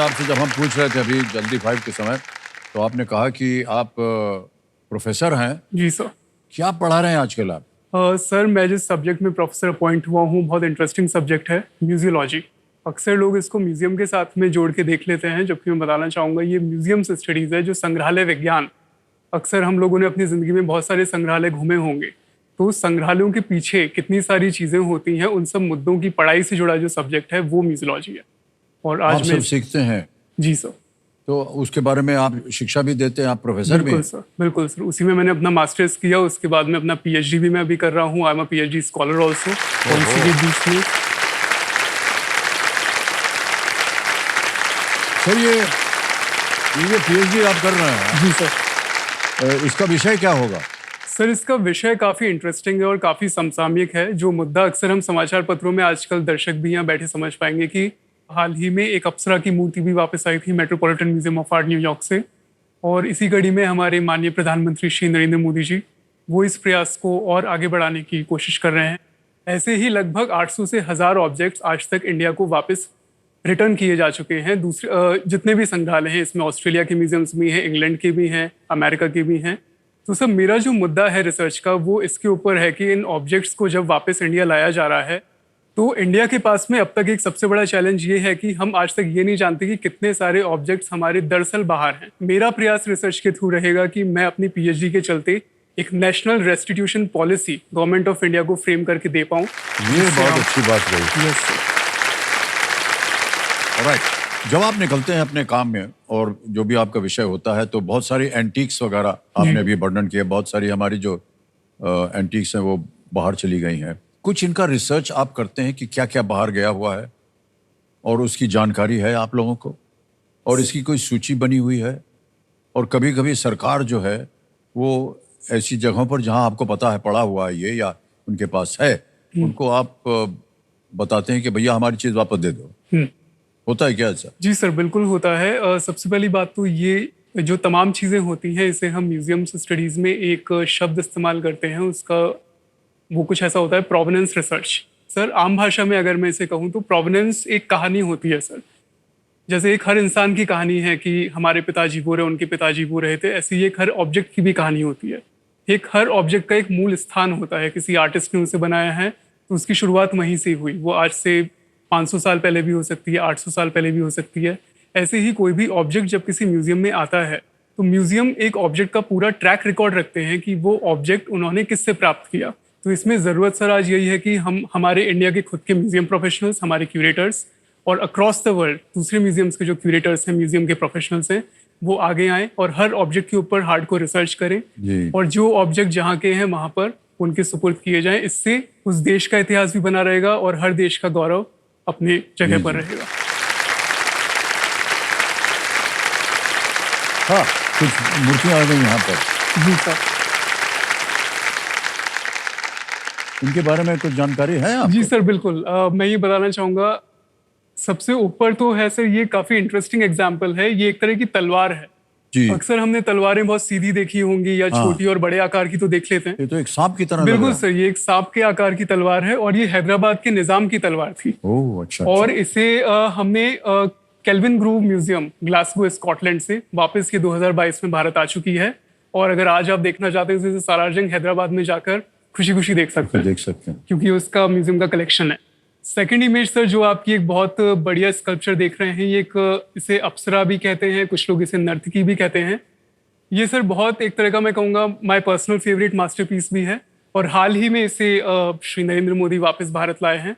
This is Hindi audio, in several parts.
आपसे जब हम पूछ रहे थे अभी जल्दी 5 के समय, तो आपने कहा कि आप प्रोफेसर हैं। जी सर। क्या पढ़ा रहे हैं आजकल आप? सर मैं जिस सब्जेक्ट में प्रोफेसर अपॉइंट हुआ हूँ बहुत इंटरेस्टिंग सब्जेक्ट है म्यूजियोलॉजी। अक्सर लोग इसको म्यूजियम के साथ में जोड़ के देख लेते हैं, जबकि मैं बताना चाहूँगा ये म्यूजियम स्टडीज़ है, जो संग्रहालय विज्ञान। अक्सर हम लोगों ने अपनी ज़िंदगी में बहुत सारे संग्रहालय घूमे होंगे, तो उस संग्रहालयों के पीछे कितनी सारी चीज़ें होती हैं, उन सब मुद्दों की पढ़ाई से जुड़ा जो सब्जेक्ट है वो म्यूजियोलॉजी है। और आप आज सब मैं सीखते हैं, जी सर। तो उसके बारे में आप शिक्षा भी देते हैं, आप प्रोफेसर भी बिल्कुल हैं? सर, बिल्कुल सर। उसी में मैंने अपना मास्टर्स किया, उसके बाद में अपना पीएचडी भी मैं अभी कर रहा हूँ। I am a PhD scholar also. और इसी के बीच में सर ये पीएचडी आप कर रहे हैं, जी सर। इसका विषय क्या होगा? सर इसका विषय काफ़ी इंटरेस्टिंग है और काफ़ी समसामयिक है। जो मुद्दा अक्सर हम समाचार पत्रों में आजकल दर्शक भी यहाँ बैठे समझ पाएंगे कि हाल ही में एक अप्सरा की मूर्ति भी वापस आई थी metropolitan museum of art New York से। और इसी कड़ी में हमारे माननीय प्रधानमंत्री श्री नरेंद्र मोदी जी वो इस प्रयास को और आगे बढ़ाने की कोशिश कर रहे हैं। ऐसे ही लगभग 800 से 1000 ऑब्जेक्ट्स आज तक इंडिया को वापस रिटर्न किए जा चुके हैं। दूसरे जितने भी संग्रहालय हैं, इसमें ऑस्ट्रेलिया के म्यूजियम्स भी हैं, इंग्लैंड के भी हैं, अमेरिका के भी हैं। तो सर मेरा जो मुद्दा है रिसर्च का वो इसके ऊपर है कि इन ऑब्जेक्ट्स को जब वापस इंडिया लाया जा रहा है, तो इंडिया के पास में अब तक एक सबसे बड़ा चैलेंज ये है कि हम आज तक ये नहीं जानते कि कितने सारे ऑब्जेक्ट्स हमारे दरअसल बाहर हैं। मेरा प्रयास रिसर्च के थ्रू रहेगा कि मैं अपनी पीएचडी के चलते एक national restitution policy government of India को फ्रेम करके दे पाऊँ। ये बहुत अच्छी बात रही। Yes sir. राइट, जब आप निकलते हैं अपने काम में और जो भी आपका विषय होता है, तो बहुत सारी एंटीक्स वगैरह आपने भी वर्णन किया, बहुत सारी हमारी जो एंटीक्स हैं वो बाहर चली गई हैं। कुछ इनका रिसर्च आप करते हैं कि क्या क्या बाहर गया हुआ है और उसकी जानकारी है आप लोगों को, और इसकी कोई सूची बनी हुई है? और कभी कभी सरकार जो है वो ऐसी जगहों पर जहां आपको पता है पड़ा हुआ है ये या उनके पास है, उनको आप बताते हैं कि भैया हमारी चीज वापस दे दो। होता है क्या ऐसा? जी सर, बिल्कुल होता है। सबसे पहली बात तो ये जो तमाम चीज़ें होती हैं, इसे हम म्यूजियम स्टडीज़ में एक शब्द इस्तेमाल करते हैं, उसका वो कुछ ऐसा होता है प्रोवेनेंस रिसर्च। सर आम भाषा में अगर मैं इसे कहूँ तो प्रोवेनेंस एक कहानी होती है सर। जैसे एक हर इंसान की कहानी है कि हमारे पिताजी वो रहे, उनके पिताजी वो रहे थे, ऐसे ही एक हर ऑब्जेक्ट की भी कहानी होती है। एक हर ऑब्जेक्ट का एक मूल स्थान होता है, किसी आर्टिस्ट ने उसे बनाया है तो उसकी शुरुआत वहीं से हुई। वो आज से 500 साल पहले भी हो सकती है, 800 साल पहले भी हो सकती है। ऐसे ही कोई भी ऑब्जेक्ट जब किसी म्यूजियम में आता है तो म्यूजियम एक ऑब्जेक्ट का पूरा ट्रैक रिकॉर्ड रखते हैं कि वो ऑब्जेक्ट उन्होंने किससे प्राप्त किया। तो इसमें ज़रूरत सर आज यही है कि हम हमारे इंडिया के खुद के म्यूजियम प्रोफेशनल्स, हमारे क्यूरेटर्स और अक्रॉस द वर्ल्ड दूसरे म्यूजियम्स के जो क्यूरेटर्स हैं, म्यूजियम के प्रोफेशनल्स हैं, वो आगे आएँ और हर ऑब्जेक्ट के ऊपर हार्डकोर रिसर्च करें और जो ऑब्जेक्ट जहाँ के हैं वहाँ पर उनके सुपुर्द किए जाएं। इससे उस देश का इतिहास भी बना रहेगा और हर देश का गौरव अपने जगह पर रहेगा। हाँ, कुछ मूर्तियां आ गई यहाँ पर। जी सर। इनके बारे में कुछ जानकारी है आपको? जी सर, बिल्कुल। मैं ये बताना चाहूँगा, सबसे ऊपर तो है सर, ये काफ़ी इंटरेस्टिंग एग्जाम्पल है। ये एक तरह की तलवार है। अक्सर हमने तलवारें बहुत सीधी देखी होंगी या छोटी और बड़े आकार की तो देख लेते हैं। ये तो एक सांप की तरह बिल्कुल सर, ये एक सांप के आकार की तलवार है और ये हैदराबाद के निजाम की तलवार थी। ओह अच्छा। और इसे हमने kelvin groove museum Glasgow Scotland से वापस ये 2022 में भारत आ चुकी है। और अगर आज आप देखना चाहते हैं तो इसे सालारजंग हैदराबाद में जाकर खुशी खुशी देख सकते हैं, क्योंकि उसका म्यूजियम का कलेक्शन है। सेकंड इमेज सर, जो आपकी एक बहुत बढ़िया स्कल्पचर देख रहे हैं, ये एक इसे अप्सरा भी कहते हैं, कुछ लोग इसे नर्तकी भी कहते हैं। ये सर बहुत एक तरह का मैं कहूँगा माय पर्सनल फेवरेट मास्टरपीस भी है और हाल ही में इसे श्री नरेंद्र मोदी वापस भारत लाए हैं।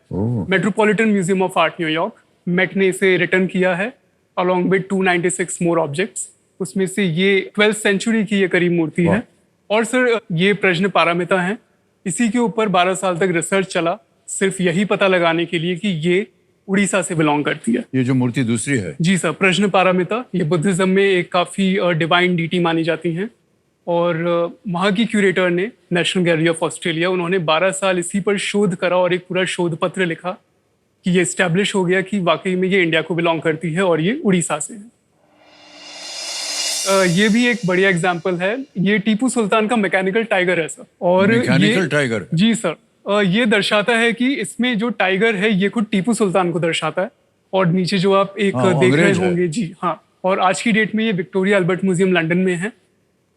Metropolitan museum of art New York, Met ने इसे रिटर्न किया है अलॉन्ग विद 296 मोर ऑब्जेक्ट्स। उसमें से ये 12th सेंचुरी की ये करीब मूर्ति है। और सर ये प्रश्न पारामिता है, इसी के ऊपर 12 साल तक रिसर्च चला सिर्फ यही पता लगाने के लिए कि ये उड़ीसा से बिलोंग करती है। ये जो मूर्ति दूसरी है? जी सर, प्रश्न पारामिता, ये बुद्धिज्म में एक काफ़ी डिवाइन डीटी मानी जाती हैं। और वहाँ की क्यूरेटर ने नेशनल गैलरी ऑफ ऑस्ट्रेलिया, उन्होंने 12 साल इसी पर शोध करा और एक पूरा शोध पत्र लिखा कि ये इस्टेब्लिश हो गया कि वाकई में ये इंडिया को बिलोंग करती है और ये उड़ीसा से है। ये भी एक बढ़िया एग्जाम्पल है। ये टीपू सुल्तान का मैकेनिकल टाइगर है सर। और मैकेनिकल टाइगर? जी सर। ये दर्शाता है कि इसमें जो टाइगर है ये खुद टीपू सुल्तान को दर्शाता है। और नीचे जो आप एक हाँ, देख रहे अंग्रेज है। होंगे जी हाँ, और आज की डेट में ये विक्टोरिया अल्बर्ट म्यूजियम लंदन में है।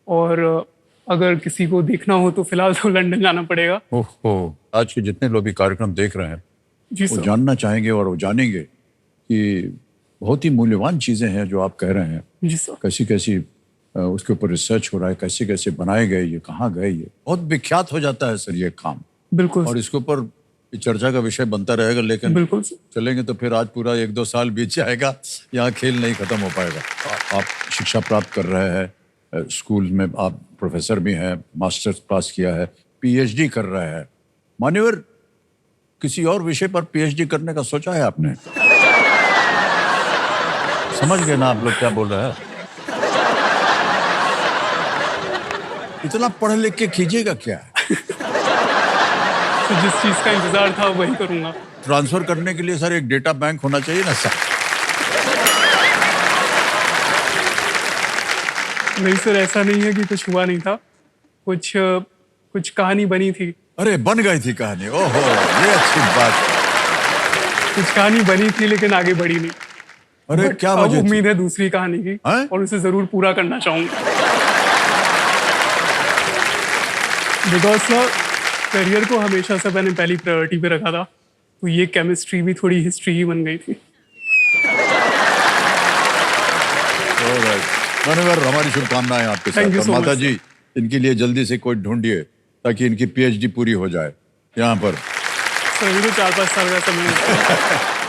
और अगर किसी को देखना हो तो फिलहाल तो लंदन जाना पड़ेगा। ओहो, आज के जितने लोग भी कार्यक्रम देख रहे हैं जी वो सर। जानना चाहेंगे और वो जानेंगे कि बहुत ही मूल्यवान चीजें हैं जो आप कह रहे हैं। जी सर। कैसी कैसी उसके ऊपर रिसर्च हो रहा है, कैसे कैसे बनाए गए, ये कहाँ गए, ये बहुत विख्यात हो जाता है सर ये काम। बिल्कुल और इसके ऊपर चर्चा का विषय बनता रहेगा, लेकिन बिल्कुल सर। चलेंगे तो फिर आज पूरा 1-2 साल बीत जाएगा, यहाँ खेल नहीं खत्म हो पाएगा। आप शिक्षा प्राप्त कर रहे हैं, स्कूल में आप प्रोफेसर भी हैं, मास्टर्स पास किया है, पीएचडी कर रहे हैं। मान्यवर, किसी और विषय पर पीएचडी करने का सोचा है आपने? समझ गए ना आप लोग क्या बोल रहे हैं? इतना पढ़ लिख के कीजिएगा क्या? तो जिस चीज का इंतजार था वही करूंगा। ट्रांसफर करने के लिए सर एक डेटा बैंक होना चाहिए ना सर। नहीं सर, ऐसा नहीं है कि कुछ हुआ नहीं था, कुछ कहानी बनी थी। अरे बन गई थी कहानी, ओहो ये अच्छी बात है। कुछ कहानी बनी थी लेकिन आगे बढ़ी नहीं। अरे But क्या अब वजह थी? उम्मीद है दूसरी कहानी की, हैं? और उसे जरूर पूरा करना चाहूंगा। बिकॉज सर करियर को हमेशा से मैंने पहली प्रायोरिटी पे रखा था, तो ये केमिस्ट्री भी थोड़ी हिस्ट्री ही बन गई थी। Alright. मान्यवर, हमारी शुभकामनाएं आपके Thank साथ। you और so माता much, जी, इनके लिए जल्दी से कोई ढूंढिए ताकि इनकी पीएचडी पूरी हो जाए यहाँ पर। सर अभी तो 4-5 साल का समय है।